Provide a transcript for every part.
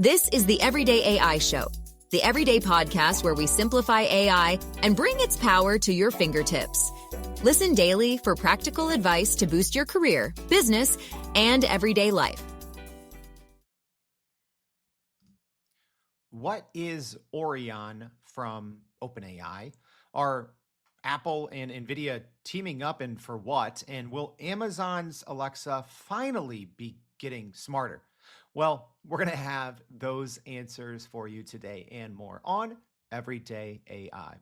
This is the Everyday AI Show, the everyday podcast where we simplify AI and bring its power to your fingertips. Listen daily for practical advice to boost your career, business, and everyday life. What is Orion from OpenAI? Are Apple and NVIDIA teaming up, and for what? And will Amazon's Alexa finally be getting smarter? Well, we're going to have those answers for you today and more on Everyday AI.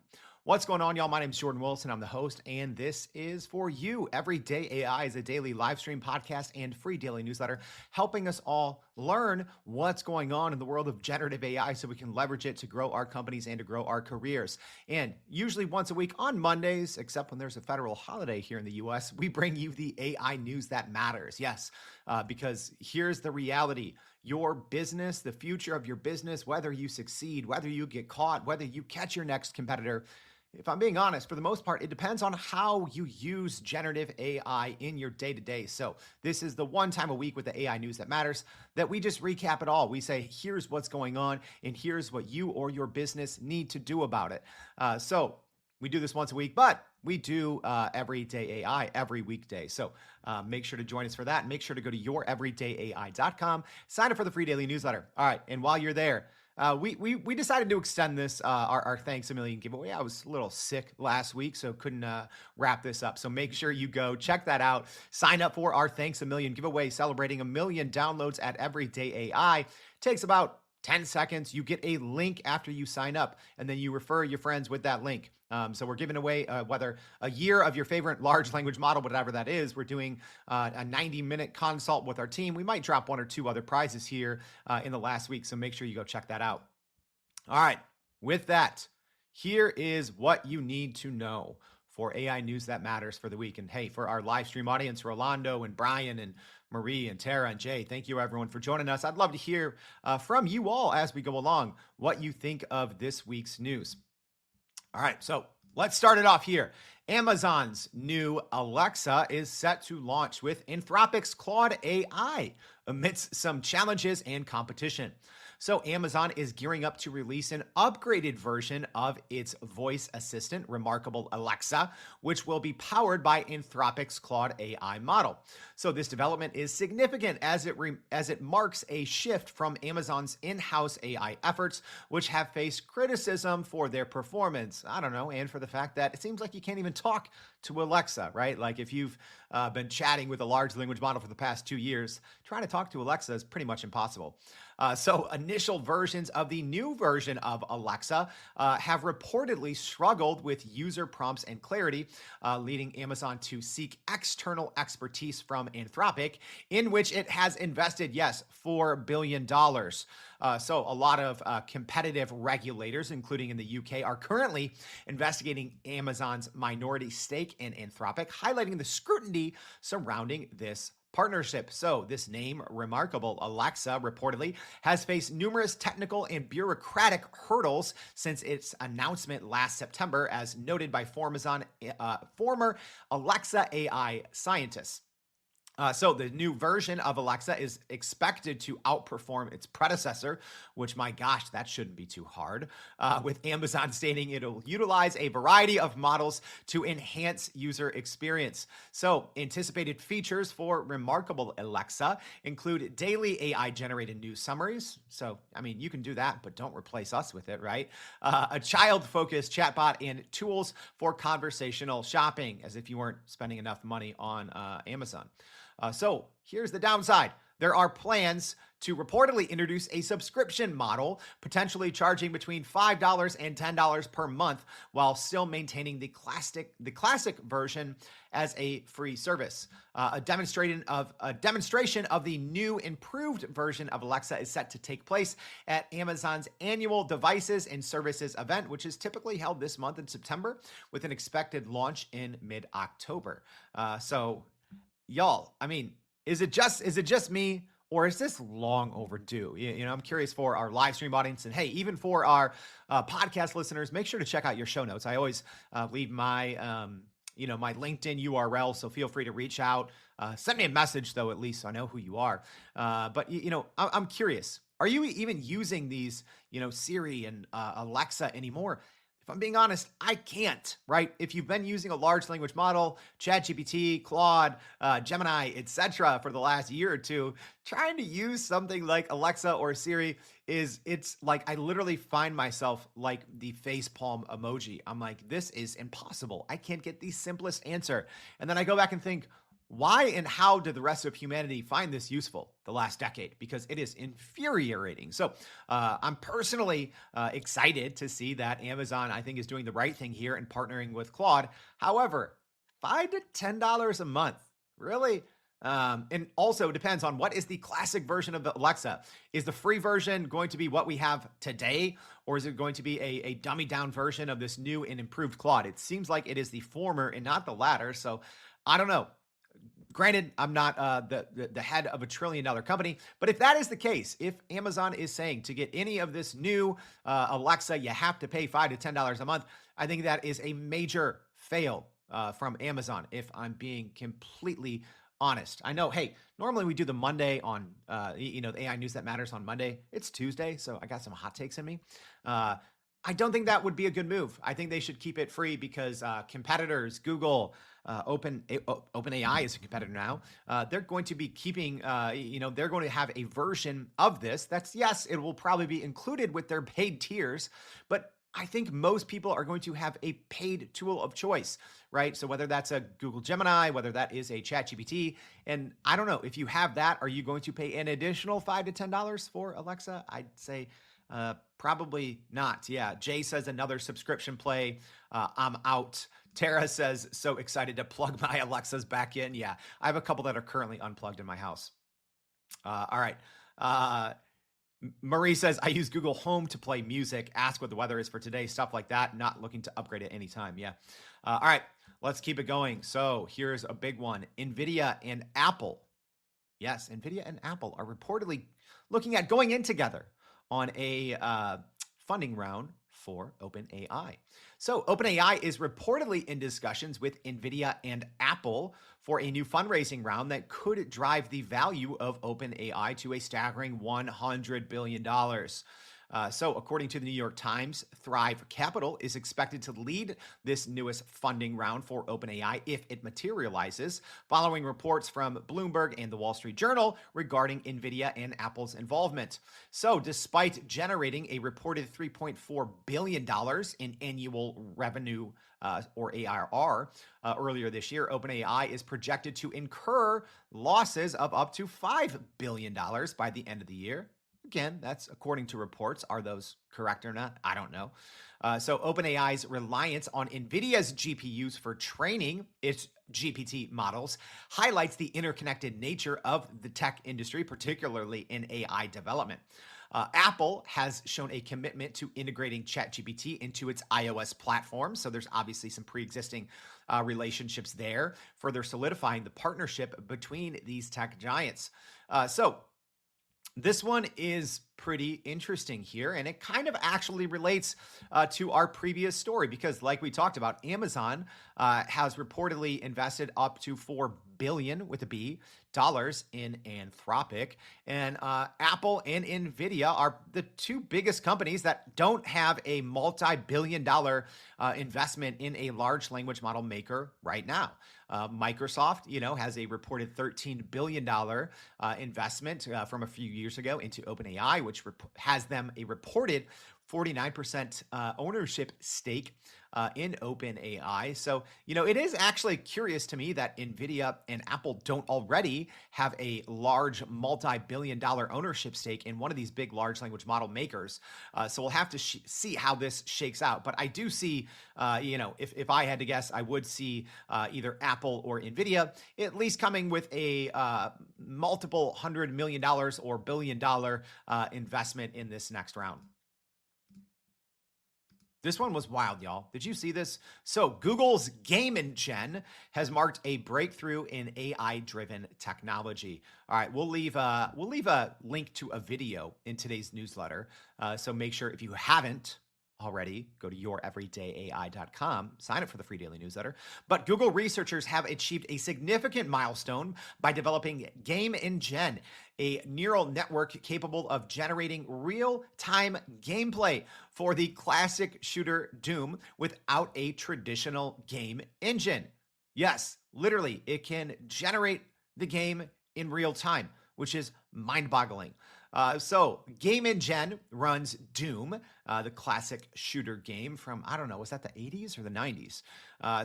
What's going on, y'all? My name is Jordan Wilson. I'm the host, and this is for you. Everyday AI is a daily live stream podcast and free daily newsletter helping us all learn what's going on in the world of generative AI so we can leverage it to grow our companies and to grow our careers. And usually once a week on Mondays, except when there's a federal holiday here in the US, we bring you the AI news that matters. Yes, because here's the reality. Your business, the future of your business, whether you succeed, whether you get caught, whether you catch your next competitor, if I'm being honest, for the most part, it depends on how you use generative AI in your day-to-day. So this is the one time a week with the AI news that matters that we just recap it all. We say, here's what's going on, and here's what you or your business need to do about it. So we do this once a week, but we do Everyday AI every weekday. So make sure to join us for that. Make sure to go to youreverydayai.com, sign up for the free daily newsletter. All right, and while you're there, we decided to extend this, our Thanks a Million giveaway. I was a little sick last week, so couldn't wrap this up. So make sure you go check that out. Sign up for our Thanks a Million giveaway, celebrating 1 million downloads at Everyday AI. Takes about 10 seconds. You get a link after you sign up, and then you refer your friends with that link. So we're giving away whether a year of your favorite large language model, whatever that is. We're doing a 90-minute consult with our team. We might drop 1 or 2 other prizes here in the last week, so make sure you go check that out. All right, with that, here is what you need to know for AI news that matters for the week. And hey, for our live stream audience, Rolando and Brian and Marie and Tara and Jay, thank you everyone for joining us. I'd love to hear from you all as we go along what you think of this week's news. All right, so let's start it off here. Amazon's new Alexa is set to launch with Anthropic's Claude AI amidst some challenges and competition. So Amazon is gearing up to release an upgraded version of its voice assistant, Remarkable Alexa, which will be powered by Anthropic's Claude AI model. So this development is significant as it marks a shift from Amazon's in-house AI efforts, which have faced criticism for their performance. I don't know, and for the fact that it seems like you can't even talk to Alexa, right? Like if you've been chatting with a large language model for the past 2 years, trying to talk to Alexa is pretty much impossible. So initial versions of the new version of Alexa have reportedly struggled with user prompts and clarity, leading Amazon to seek external expertise from Anthropic, in which it has invested, yes, $4 billion. So a lot of competitive regulators, including in the UK, are currently investigating Amazon's minority stake in Anthropic, highlighting the scrutiny surrounding this partnership. So this name, Remarkable Alexa, reportedly has faced numerous technical and bureaucratic hurdles since its announcement last September, as noted by former Alexa AI scientists. So the new version of Alexa is expected to outperform its predecessor, which, my gosh, that shouldn't be too hard, with Amazon stating it'll utilize a variety of models to enhance user experience. So anticipated features for Remarkable Alexa include daily AI-generated news summaries. So, I mean, you can do that, but don't replace us with it, right? A child-focused chatbot and tools for conversational shopping, as if you weren't spending enough money on Amazon. So here's the downside. There are plans to reportedly introduce a subscription model, potentially charging between $5 and $10 per month, while still maintaining the classic version as a free service. A demonstration of the new improved version of Alexa is set to take place at Amazon's annual Devices and Services event, which is typically held this month in September, with an expected launch in mid-October. So y'all, I mean, is it just me, or is this long overdue? You know, I'm curious for our live stream audience, and hey, even for our podcast listeners, make sure to check out your show notes. I always leave my my LinkedIn URL, so feel free to reach out. Send me a message, though, at least so I know who you are. But I'm curious. Are you even using these, Siri and Alexa anymore? If I'm being honest, I can't, right? If you've been using a large language model, ChatGPT, Claude, Gemini, etc., for the last year or two, trying to use something like Alexa or Siri it's like I literally find myself like the face palm emoji. I'm like, this is impossible. I can't get the simplest answer. And then I go back and think, why and how did the rest of humanity find this useful the last decade? Because it is infuriating. So I'm personally excited to see that Amazon, I think, is doing the right thing here and partnering with Claude. However, $5 to $10 a month, really? And also depends on what is the classic version of Alexa. Is the free version going to be what we have today, or is it going to be a dummy down version of this new and improved Claude? It seems like it is the former and not the latter. So I don't know. Granted, I'm not the head of $1 trillion company, but if that is the case, if Amazon is saying to get any of this new Alexa, you have to pay $5 to $10 a month, I think that is a major fail from Amazon, if I'm being completely honest. I know, hey, normally we do the Monday on, the AI News That Matters on Monday. It's Tuesday, so I got some hot takes in me. I don't think that would be a good move. I think they should keep it free because competitors, Google, OpenAI is a competitor now. They're going to be keeping, they're going to have a version of this. That's, yes, it will probably be included with their paid tiers, but I think most people are going to have a paid tool of choice, right? So whether that's a Google Gemini, whether that is a ChatGPT, and I don't know, if you have that, are you going to pay an additional $5 to $10 for Alexa? I'd say probably not. Yeah. Jay says another subscription play. I'm out. Tara says, so excited to plug my Alexas back in. Yeah. I have a couple that are currently unplugged in my house. All right. Marie says, I use Google Home to play music, ask what the weather is for today, stuff like that. Not looking to upgrade at any time. Yeah. All right. Let's keep it going. So here's a big one. NVIDIA and Apple. Yes. NVIDIA and Apple are reportedly looking at going in together on a funding round for OpenAI. So OpenAI is reportedly in discussions with NVIDIA and Apple for a new fundraising round that could drive the value of OpenAI to a staggering $100 billion. So according to the New York Times, Thrive Capital is expected to lead this newest funding round for OpenAI if it materializes, following reports from Bloomberg and the Wall Street Journal regarding NVIDIA and Apple's involvement. So despite generating a reported $3.4 billion in annual revenue or ARR earlier this year, OpenAI is projected to incur losses of up to $5 billion by the end of the year. Again, that's according to reports. Are those correct or not? I don't know. So OpenAI's reliance on NVIDIA's GPUs for training its GPT models highlights the interconnected nature of the tech industry, particularly in AI development. Apple has shown a commitment to integrating ChatGPT into its iOS platform. So there's obviously some pre-existing relationships there, further solidifying the partnership between these tech giants. So this one is pretty interesting here, and it kind of actually relates to our previous story because, like we talked about, Amazon has reportedly invested up to $4 billion with a B dollars in Anthropic, and Apple and NVIDIA are the two biggest companies that don't have a multi-billion-dollar investment in a large language model maker right now. Microsoft, has a reported $13 billion investment from a few years ago into OpenAI, which has them a reported 49% ownership stake in OpenAI. So, it is actually curious to me that NVIDIA and Apple don't already have a large multi-billion-dollar ownership stake in one of these big large language model makers. So we'll have to see how this shakes out. But I do see, if I had to guess, I would see either Apple or NVIDIA at least coming with a multiple $100 million or billion-dollar investment in this next round. This one was wild, y'all. Did you see this? So Google's Game Engine has marked a breakthrough in AI-driven technology. All right, we'll leave a link to a video in today's newsletter. So make sure if you haven't already, go to youreverydayai.com, sign up for the free daily newsletter. But Google researchers have achieved a significant milestone by developing Gemini, a neural network capable of generating real-time gameplay for the classic shooter Doom without a traditional game engine. Yes, literally, it can generate the game in real time, which is mind-boggling. So Game Engine runs Doom, the classic shooter game from, I don't know, was that the 80s or the 90s?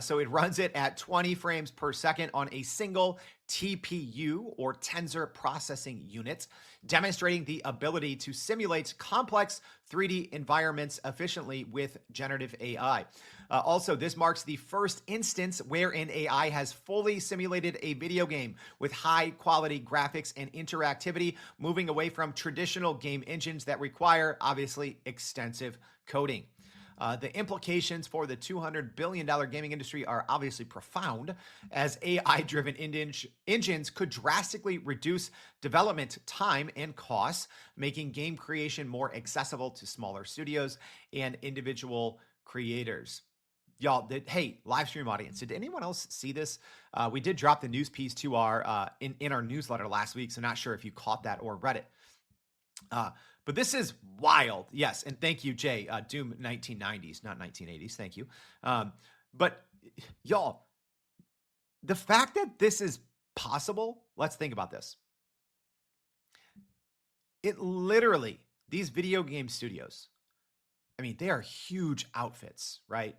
So it runs it at 20 frames per second on a single TPU or tensor processing unit, demonstrating the ability to simulate complex 3D environments efficiently with generative AI. Also, this marks the first instance where an AI has fully simulated a video game with high quality graphics and interactivity, moving away from traditional game engines that require, obviously, extensive coding. The implications for the $200 billion gaming industry are obviously profound, as AI-driven engines could drastically reduce development time and costs, making game creation more accessible to smaller studios and individual creators. Y'all, hey, live stream audience, did anyone else see this? We did drop the news piece to our in our newsletter last week, so not sure if you caught that or read it. But this is wild. Yes. And thank you, Jay. Doom 1990s, not 1980s. Thank you. But y'all, the fact that this is possible, let's think about this. It literally, these video game studios, I mean, they are huge outfits, right?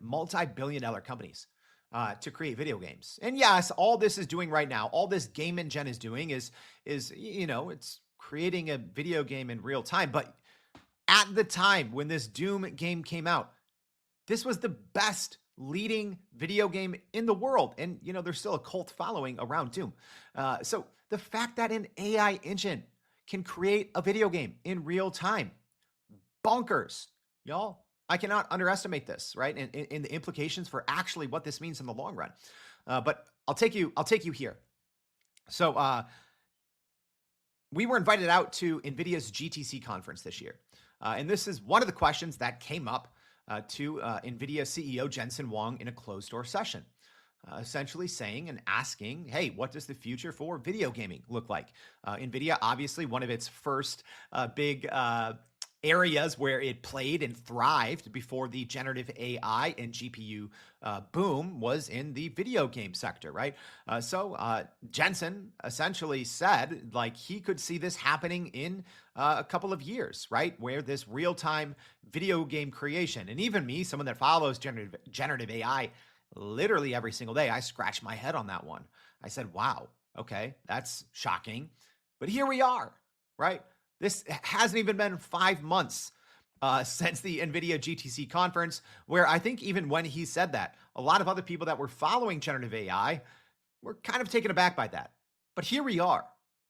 Multi-billion dollar companies to create video games. And yes, all this is doing right now, all this Game Engine is doing is, it's creating a video game in real time. But at the time when this Doom game came out, this was the best leading video game in the world. And, there's still a cult following around Doom. So the fact that an AI engine can create a video game in real time, bonkers, y'all. I cannot underestimate this, right? And the implications for actually what this means in the long run. But I'll take you here. So, we were invited out to NVIDIA's GTC conference this year. And this is one of the questions that came up to NVIDIA CEO Jensen Huang in a closed-door session, essentially saying and asking, hey, what does the future for video gaming look like? NVIDIA, obviously, one of its first big areas where it played and thrived before the generative AI and GPU boom was in the video game sector, right? So Jensen essentially said, like, he could see this happening in a couple of years, right? Where this real-time video game creation, and even me, someone that follows generative AI literally every single day, I scratch my head on that one. I said, wow, okay, that's shocking. But here we are, right? This hasn't even been 5 months since the NVIDIA GTC conference, where I think even when he said that, a lot of other people that were following generative AI were kind of taken aback by that. But here we are,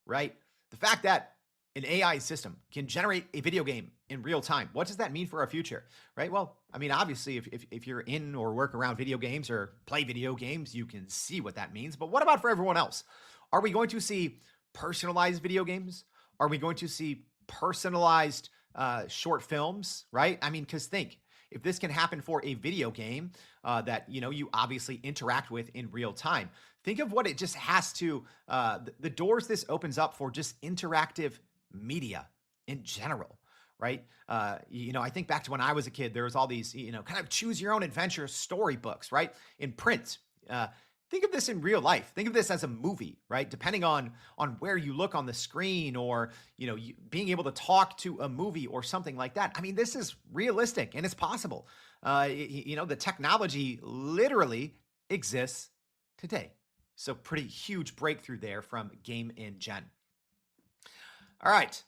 right? The fact that an AI system can generate a video game in real time, what does that mean for our future, right? Well, I mean, obviously, if you're in or work around video games or play video games, you can see what that means. But what about for everyone else? Are we going to see personalized video games? Are we going to see personalized short films, right? I mean, because think, if this can happen for a video game that, you obviously interact with in real time, think of what it just has to, the doors this opens up for just interactive media in general, right? I think back to when I was a kid, there was all these, kind of choose your own adventure storybooks, right? In print. Think of this in real life. Think of this as a movie, right? Depending on where you look on the screen, or being able to talk to a movie or something like that. I mean, this is realistic and it's possible. The technology literally exists today. So pretty huge breakthrough there from Game Engine. All right.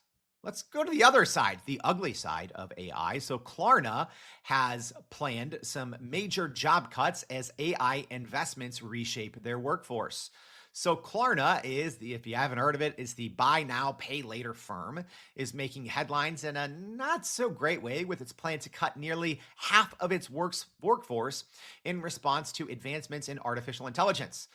Let's go to the other side, the ugly side of AI. So Klarna has planned some major job cuts as AI investments reshape their workforce. So Klarna is if you haven't heard of it, is the buy now, pay later firm, is making headlines in a not so great way with its plan to cut nearly half of its workforce in response to advancements in artificial intelligence.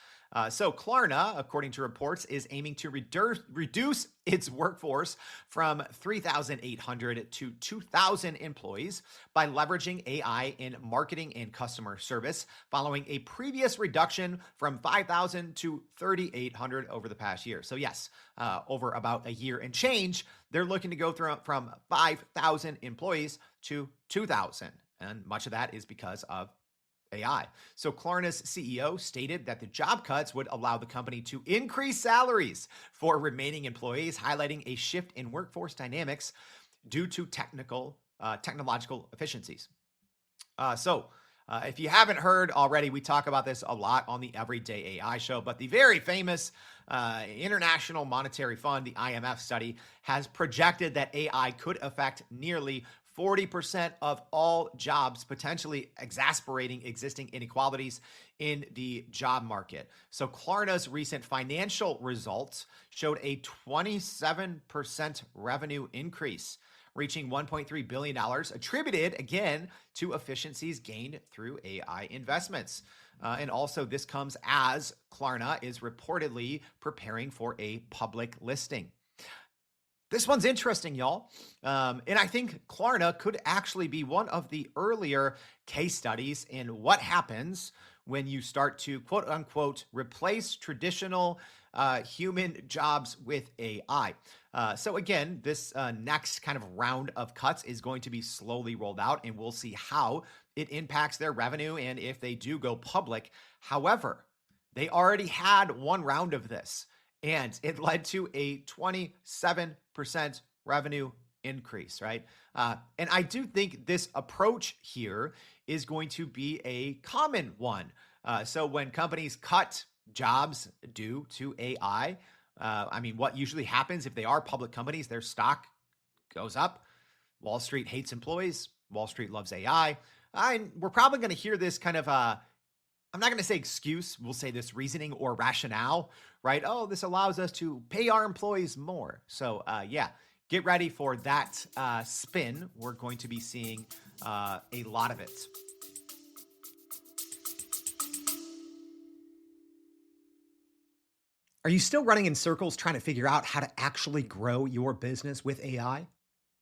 So Klarna, according to reports, is aiming to reduce its workforce from 3,800 to 2,000 employees by leveraging AI in marketing and customer service, following a previous reduction from 5,000 to 3,800 over the past year. So yes, over about a year and change, they're looking to go from 5,000 employees to 2,000. And much of that is because of AI. So Klarna's CEO stated that the job cuts would allow the company to increase salaries for remaining employees, highlighting a shift in workforce dynamics due to technological efficiencies. If you haven't heard already, we talk about this a lot on the Everyday AI show, but the very famous International Monetary Fund, the IMF study, has projected that AI could affect nearly 40% of all jobs, potentially exacerbating existing inequalities in the job market. So Klarna's recent financial results showed a 27% revenue increase, reaching $1.3 billion, attributed again to efficiencies gained through AI investments. And also this comes as Klarna is reportedly preparing for a public listing. This one's interesting, y'all. And I think Klarna could actually be one of the earlier case studies in what happens when you start to, quote unquote, replace traditional human jobs with AI. So again, this next kind of round of cuts is going to be slowly rolled out, and we'll see how it impacts their revenue and if they do go public. However, they already had one round of this, and it led to a 27% revenue increase, right? And I do think this approach here is going to be a common one. So when companies cut jobs due to AI, what usually happens if they are public companies, their stock goes up. Wall Street hates employees. Wall Street loves AI. And we're probably going to hear this kind of, I'm not going to say excuse, we'll say this reasoning or rationale, right? Oh, this allows us to pay our employees more. So get ready for that spin. We're going to be seeing a lot of it. Are you still running in circles trying to figure out how to actually grow your business with AI?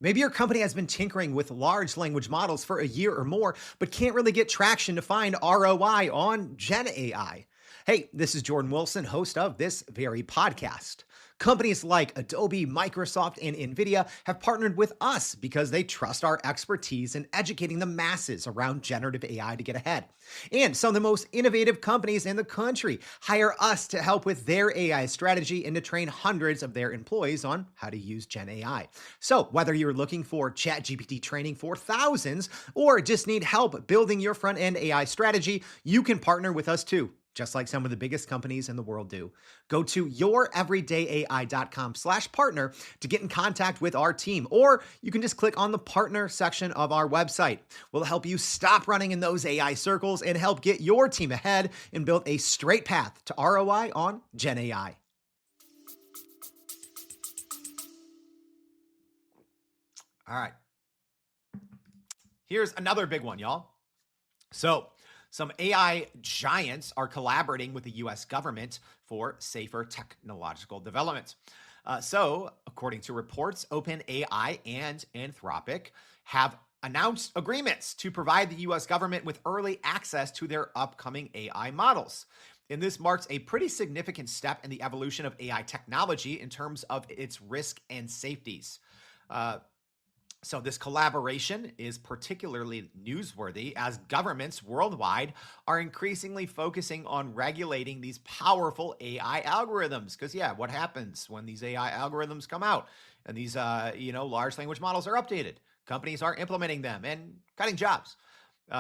Maybe your company has been tinkering with large language models for a year or more, but can't really get traction to find ROI on Gen AI. Hey, this is Jordan Wilson, host of this very podcast. Companies like Adobe, Microsoft, and NVIDIA have partnered with us because they trust our expertise in educating the masses around generative AI to get ahead. And some of the most innovative companies in the country hire us to help with their AI strategy and to train hundreds of their employees on how to use Gen AI. So whether you're looking for ChatGPT training for thousands or just need help building your front-end AI strategy, you can partner with us too, just like some of the biggest companies in the world do. Go to youreverydayai.com/partner to get in contact with our team, or you can just click on the partner section of our website. We'll help you stop running in those AI circles and help get your team ahead and build a straight path to ROI on Gen AI. All right. Here's another big one, y'all. So some AI giants are collaborating with the US government for safer technological development. So, according to reports, OpenAI and Anthropic have announced agreements to provide the US government with early access to their upcoming AI models. And this marks a pretty significant step in the evolution of AI technology in terms of its risk and safeties. So this collaboration is particularly newsworthy as governments worldwide are increasingly focusing on regulating these powerful AI algorithms. Because what happens when these AI algorithms come out and these large language models are updated? Companies are implementing them and cutting jobs.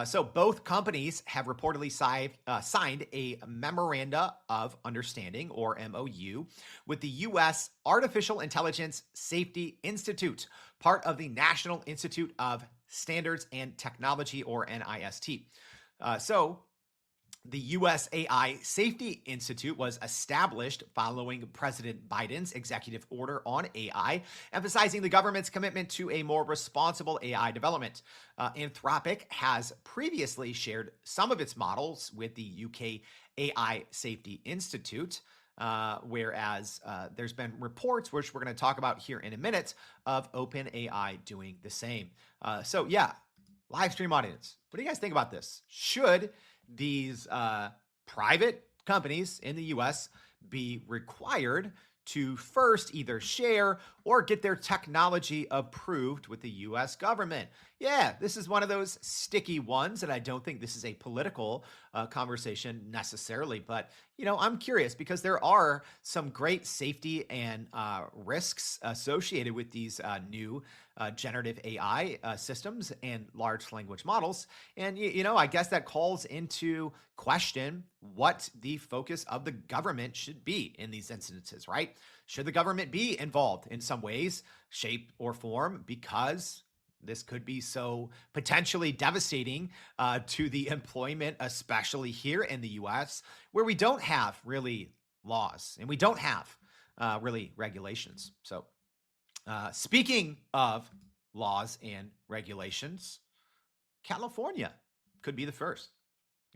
So both companies have reportedly signed a Memoranda of Understanding, or MOU, with the U.S. Artificial Intelligence Safety Institute, part of the National Institute of Standards and Technology, or NIST. So the U.S. AI Safety Institute was established following President Biden's executive order on AI, emphasizing the government's commitment to a more responsible AI development. Anthropic has previously shared some of its models with the UK AI Safety Institute. Whereas there's been reports, which we're going to talk about here in a minute, of OpenAI doing the same. So yeah, live stream audience, what do you guys think about this? Should these private companies in the US be required to first either share or get their technology approved with the US government? Yeah, this is one of those sticky ones, and I don't think this is a political conversation necessarily, but I'm curious because there are some great safety and risks associated with these new generative AI systems and large language models. And, I guess that calls into question what the focus of the government should be in these instances, right? Should the government be involved in some ways, shape, or form? Because this could be so potentially devastating to the employment, especially here in the US, where we don't have really laws and we don't have really regulations. So speaking of laws and regulations, California could be the first.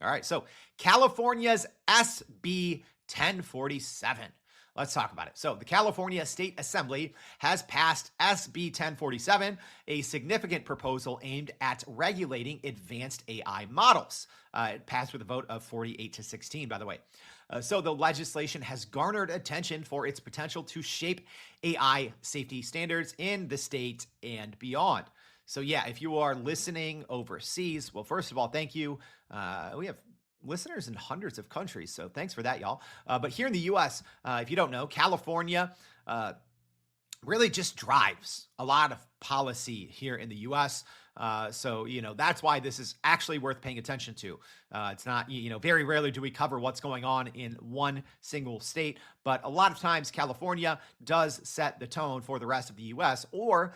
All right, so California's SB 1047. Let's talk about it. So the California State Assembly has passed SB 1047, a significant proposal aimed at regulating advanced AI models. It passed with a vote of 48-16, by the way. So the legislation has garnered attention for its potential to shape AI safety standards in the state and beyond. So yeah, if you are listening overseas, well, first of all, thank you. We have listeners in hundreds of countries, so thanks for that, y'all. But here in the US, if you don't know, California really just drives a lot of policy here in the US. So, that's why this is actually worth paying attention to. It's not, very rarely do we cover what's going on in one single state, but a lot of times California does set the tone for the rest of the US, or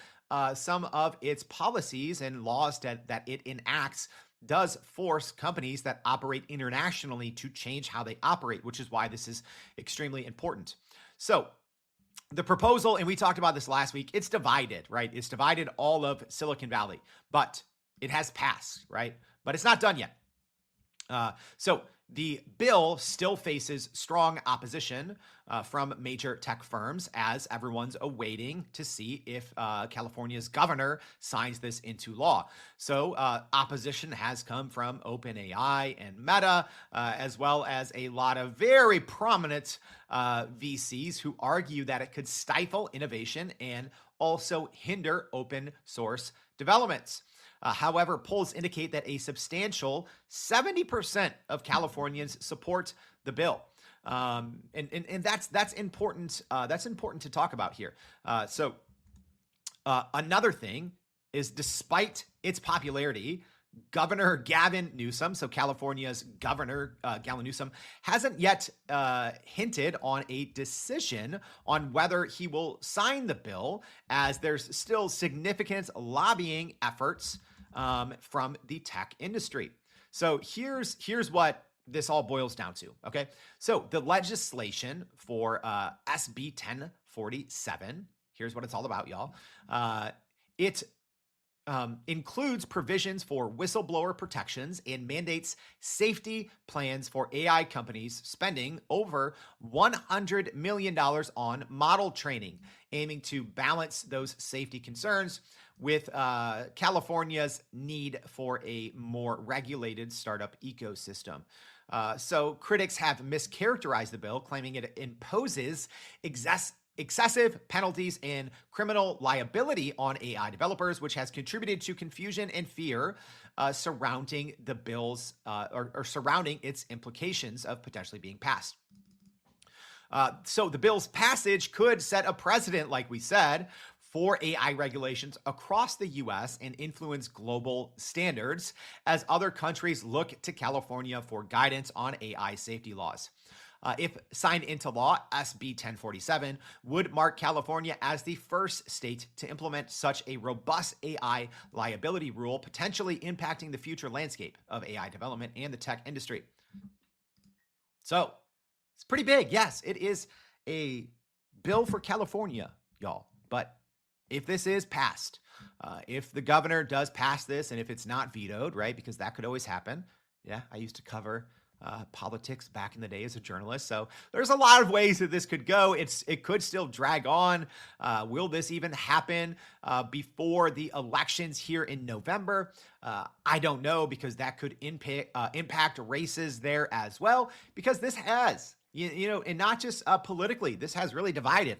some of its policies and laws that it enacts does force companies that operate internationally to change how they operate, which is why this is extremely important. So the proposal, and we talked about this last week, it's divided, right? It's divided all of Silicon Valley, but it has passed, right? But it's not done yet. So the bill still faces strong opposition from major tech firms, as everyone's awaiting to see if California's governor signs this into law. So opposition has come from OpenAI and Meta, as well as a lot of very prominent VCs who argue that it could stifle innovation and also hinder open source developments. However, polls indicate that a substantial 70% of Californians support the bill. And that's important. That's important to talk about here. So another thing is, despite its popularity, Governor Gavin Newsom, so California's governor, Gavin Newsom, hasn't yet hinted on a decision on whether he will sign the bill, as there's still significant lobbying efforts from the tech industry. So here's what this all boils down to, okay? So the legislation for SB 1047, here's what it's all about, y'all. It includes provisions for whistleblower protections and mandates safety plans for AI companies spending over $100 million on model training, aiming to balance those safety concerns with California's need for a more regulated startup ecosystem. So critics have mischaracterized the bill, claiming it imposes excessive penalties and criminal liability on AI developers, which has contributed to confusion and fear surrounding the bill's or surrounding its implications of potentially being passed. So the bill's passage could set a precedent, like we said, for AI regulations across the US and influence global standards as other countries look to California for guidance on AI safety laws. If signed into law, SB 1047 would mark California as the first state to implement such a robust AI liability rule, potentially impacting the future landscape of AI development and the tech industry. So it's pretty big. Yes, it is a bill for California, y'all. But if this is passed, if the governor does pass this, and if it's not vetoed, right, because that could always happen. Yeah, I used to cover politics back in the day as a journalist. So there's a lot of ways that this could go. It could still drag on. Will this even happen before the elections here in November? I don't know, because that could impact races there as well, because this has, and not just politically, this has really divided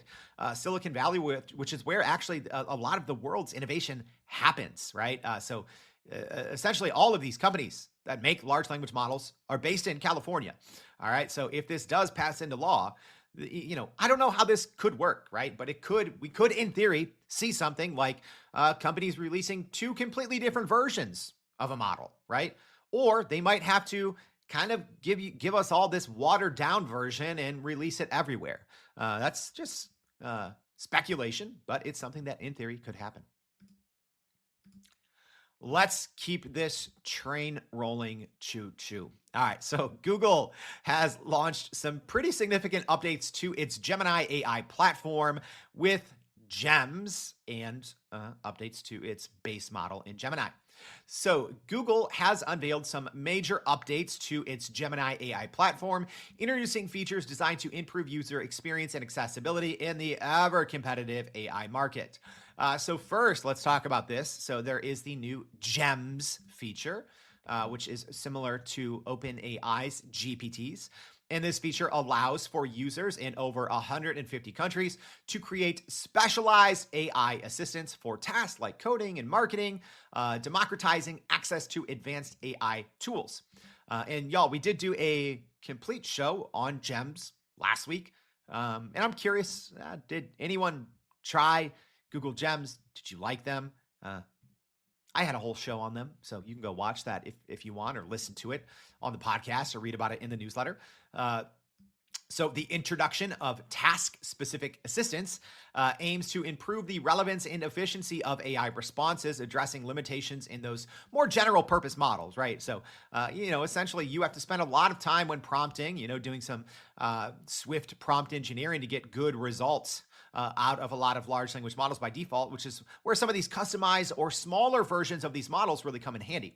Silicon Valley, which is where actually a lot of the world's innovation happens, right? So essentially all of these companies that make large language models are based in California. All right. So if this does pass into law, I don't know how this could work, right? But we could in theory see something like companies releasing two completely different versions of a model, right? Or they might have to kind of give us all this watered down version and release it everywhere. That's just speculation, but it's something that in theory could happen. Let's keep this train rolling, choo-choo. All right, so Google has launched some pretty significant updates to its Gemini AI platform with GEMS and updates to its base model in Gemini. So Google has unveiled some major updates to its Gemini AI platform, introducing features designed to improve user experience and accessibility in the ever-competitive AI market. So first, let's talk about this. So there is the new GEMS feature, which is similar to OpenAI's GPTs. And this feature allows for users in over 150 countries to create specialized AI assistants for tasks like coding and marketing, democratizing access to advanced AI tools. And y'all, we did do a complete show on GEMS last week. And I'm curious, did anyone try Google GEMS? Did you like them? I had a whole show on them, so you can go watch that if you want, or listen to it on the podcast, or read about it in the newsletter. So the introduction of task-specific assistance aims to improve the relevance and efficiency of AI responses, addressing limitations in those more general purpose models, right? So, essentially you have to spend a lot of time when prompting, doing some swift prompt engineering to get good results out of a lot of large language models by default, which is where some of these customized or smaller versions of these models really come in handy.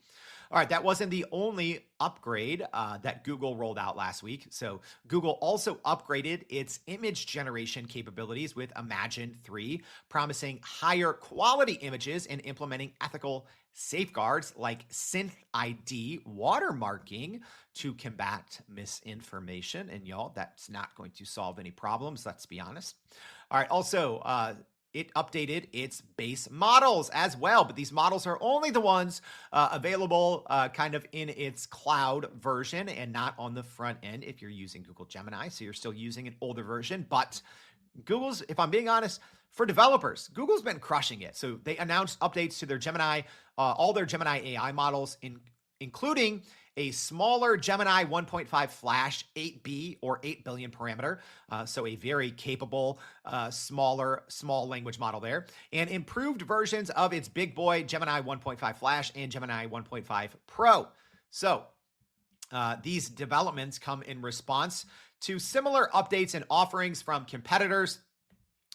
All right, that wasn't the only upgrade that Google rolled out last week. So Google also upgraded its image generation capabilities with Imagen 3, promising higher quality images and implementing ethical safeguards like synth ID watermarking to combat misinformation. And y'all, that's not going to solve any problems, let's be honest. All right, also, it updated its base models as well, but these models are only the ones available kind of in its cloud version and not on the front end if you're using Google Gemini. So you're still using an older version, but Google's, if I'm being honest, for developers, Google's been crushing it. So they announced updates to their Gemini, all their Gemini AI models, including a smaller Gemini 1.5 Flash 8B or 8 billion parameter. So a very capable, small language model there, and improved versions of its big boy Gemini 1.5 Flash and Gemini 1.5 Pro. So these developments come in response to similar updates and offerings from competitors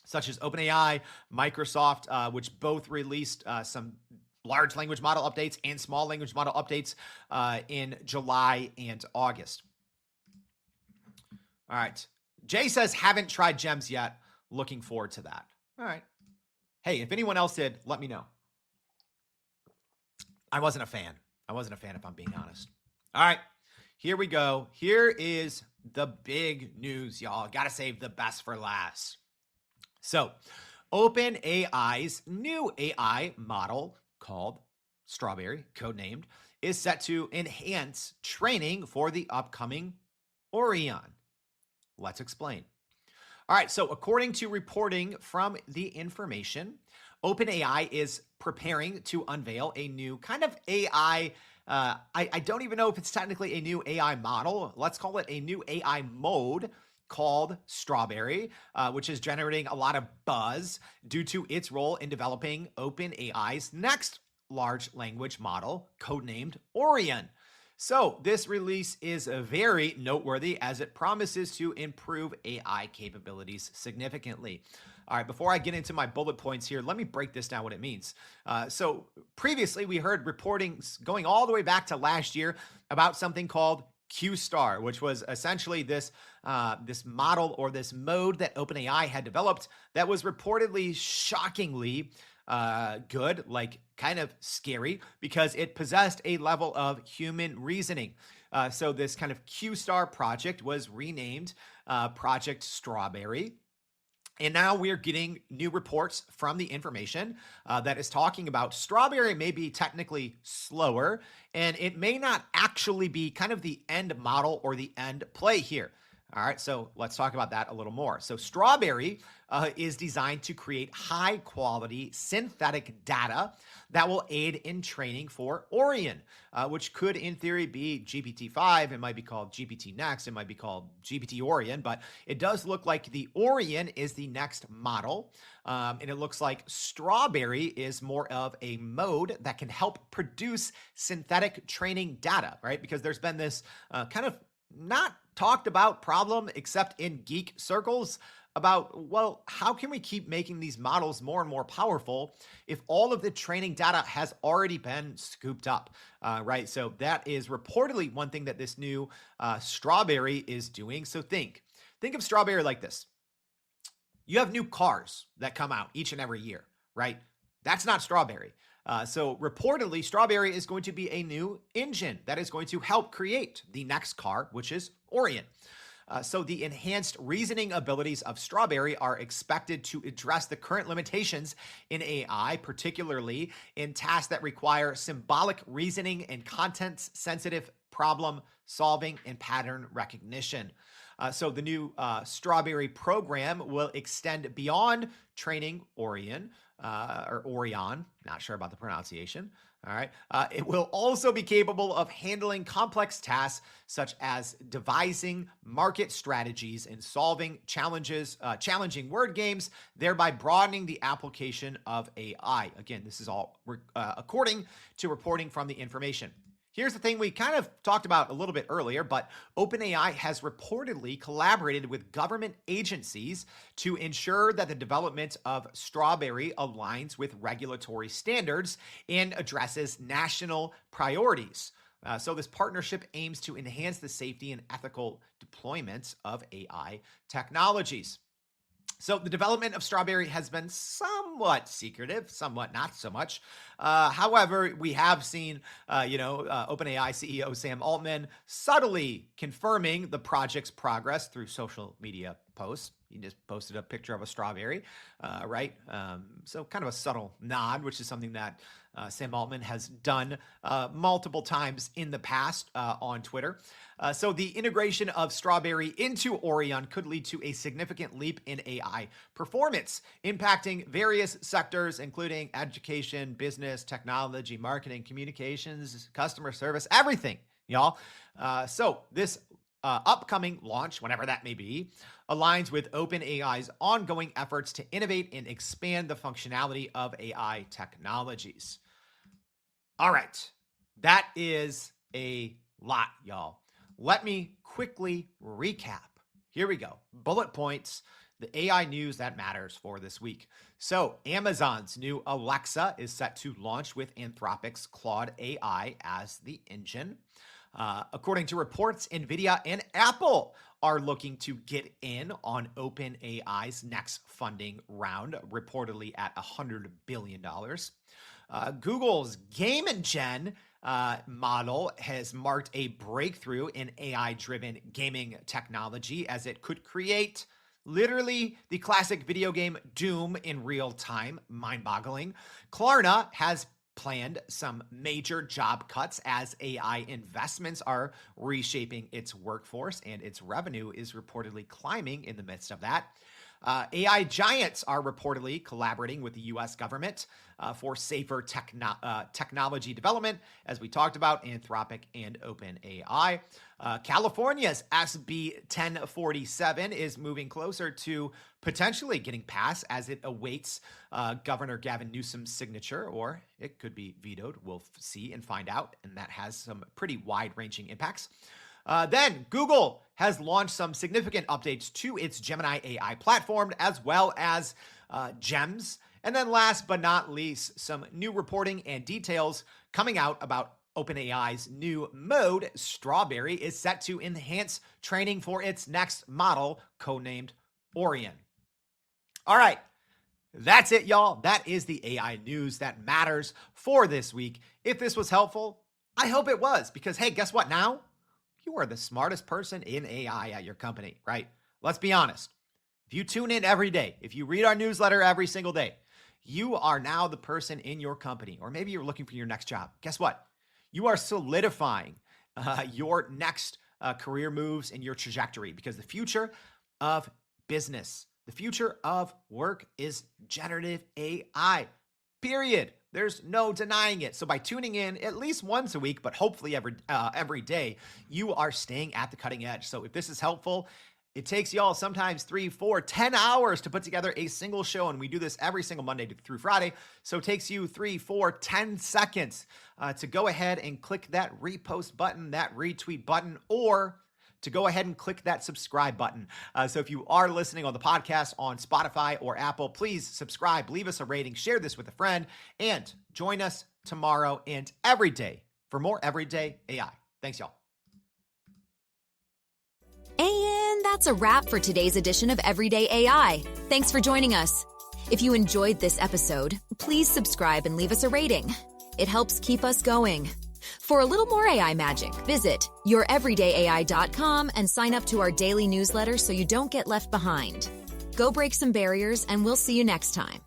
such as OpenAI, Microsoft, which both released some large language model updates and small language model updates in July and August. All right. Jay says, haven't tried GEMS yet. Looking forward to that. All right. Hey, if anyone else did, let me know. I wasn't a fan. If I'm being honest. All right. Here we go. Here is the big news, y'all. Got to save the best for last. So, OpenAI's new AI model called Strawberry, codenamed, is set to enhance training for the upcoming Orion. Let's explain. All right, so according to reporting from The Information, OpenAI is preparing to unveil a new kind of AI. I don't even know if it's technically a new AI model. Let's call it a new AI mode called Strawberry, which is generating a lot of buzz due to its role in developing OpenAI's next large language model, codenamed Orion. So this release is very noteworthy as it promises to improve AI capabilities significantly. All right, before I get into my bullet points here, let me break this down what it means. So previously we heard reportings going all the way back to last year about something called Q star, which was essentially this model or this mode that OpenAI had developed that was reportedly shockingly good, like kind of scary, because it possessed a level of human reasoning. So this kind of Q star project was renamed Project Strawberry. And now we're getting new reports from the information that is talking about Strawberry may be technically slower, and it may not actually be kind of the end model or the end play here. All right, so let's talk about that a little more. So Strawberry is designed to create high quality synthetic data that will aid in training for Orion, which could in theory be GPT-5. It might be called GPT Next. It might be called GPT Orion, but it does look like the Orion is the next model. And it looks like Strawberry is more of a mode that can help produce synthetic training data, right? Because there's been this kind of not talked about problem except in geek circles about, well, how can we keep making these models more and more powerful if all of the training data has already been scooped up, right? So that is reportedly one thing that this new Strawberry is doing. So think of Strawberry like this. You have new cars that come out each and every year, right? That's not Strawberry. So reportedly, Strawberry is going to be a new engine that is going to help create the next car, which is Orion. So the enhanced reasoning abilities of Strawberry are expected to address the current limitations in AI, particularly in tasks that require symbolic reasoning and content-sensitive problem solving and pattern recognition. So the new Strawberry program will extend beyond training Orion, or Orion, not sure about the pronunciation. All right. It will also be capable of handling complex tasks such as devising market strategies and solving challenging word games, thereby broadening the application of AI. Again, this is all according to reporting from the information. Here's the thing we kind of talked about a little bit earlier, but OpenAI has reportedly collaborated with government agencies to ensure that the development of Strawberry aligns with regulatory standards and addresses national priorities. So this partnership aims to enhance the safety and ethical deployments of AI technologies. So the development of Strawberry has been somewhat secretive, somewhat not so much. However, we have seen, OpenAI CEO Sam Altman subtly confirming the project's progress through social media posts. He just posted a picture of a strawberry, right? So kind of a subtle nod, which is something that Sam Altman has done multiple times in the past on Twitter. So the integration of Strawberry into Orion could lead to a significant leap in AI performance, impacting various sectors, including education, business, technology, marketing, communications, customer service, everything, y'all. So this upcoming launch, whenever that may be, aligns with OpenAI's ongoing efforts to innovate and expand the functionality of AI technologies. All right, that is a lot, y'all. Let me quickly recap. Here we go. Bullet points, the AI news that matters for this week. So Amazon's new Alexa is set to launch with Anthropic's Claude AI as the engine. According to reports, NVIDIA and Apple are looking to get in on OpenAI's next funding round, reportedly at $100 billion. Google's Game Engine model has marked a breakthrough in AI-driven gaming technology as it could create literally the classic video game Doom in real time, mind-boggling. Klarna has planned some major job cuts as AI investments are reshaping its workforce, and its revenue is reportedly climbing in the midst of that. AI giants are reportedly collaborating with the U.S. government for safer technology development, as we talked about, Anthropic and OpenAI. California's SB 1047 is moving closer to potentially getting passed as it awaits Governor Gavin Newsom's signature, or it could be vetoed. We'll see and find out, and that has some pretty wide-ranging impacts. Then Google has launched some significant updates to its Gemini AI platform, as well as GEMS. And then last but not least, some new reporting and details coming out about OpenAI's new mode, Strawberry, is set to enhance training for its next model, codenamed Orion. All right, that's it, y'all. That is the AI news that matters for this week. If this was helpful, I hope it was, because hey, guess what now? You are the smartest person in AI at your company, right? Let's be honest. If you tune in every day, if you read our newsletter every single day, you are now the person in your company, or maybe you're looking for your next job. Guess what? You are solidifying your next career moves and your trajectory, because the future of business, the future of work is generative AI, period. There's no denying it. So by tuning in at least once a week, but hopefully every day, you are staying at the cutting edge. So if this is helpful, it takes y'all sometimes 3, 4, 10 hours to put together a single show, and we do this every single Monday through Friday. So it takes you 3, 4, 10 seconds to go ahead and click that repost button, that retweet button, or to go ahead and click that subscribe button. So if you are listening on the podcast on Spotify or Apple, please subscribe, leave us a rating, share this with a friend, and join us tomorrow and every day for more Everyday AI. Thanks, y'all. And that's a wrap for today's edition of Everyday AI. Thanks for joining us. If you enjoyed this episode, please subscribe and leave us a rating. It helps keep us going. For a little more AI magic, visit youreverydayai.com and sign up to our daily newsletter so you don't get left behind. Go break some barriers, and we'll see you next time.